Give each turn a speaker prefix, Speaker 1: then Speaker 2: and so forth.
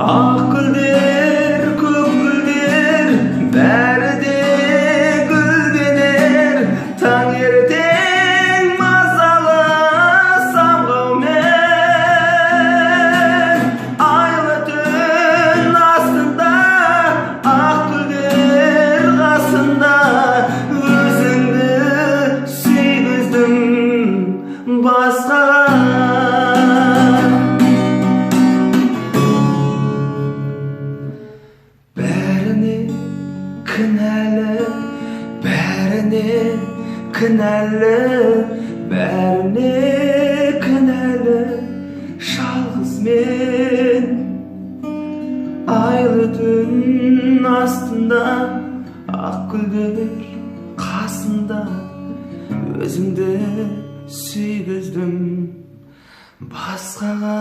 Speaker 1: Ақ гүлдер, көк гүлдер, бәрі де гүлденер. Таңертең мазалы самғаумен, айлы түн астында, ақ гүлдер қасында, өзіңді сүйгіздім басқаға. Бәріне кінәлі, бәріне кінәлі, бәріне кінәлі жалғыз мен. Айлы түн астында, ақ гүлдер қасында, өзіңді сүйгіздім басқаға.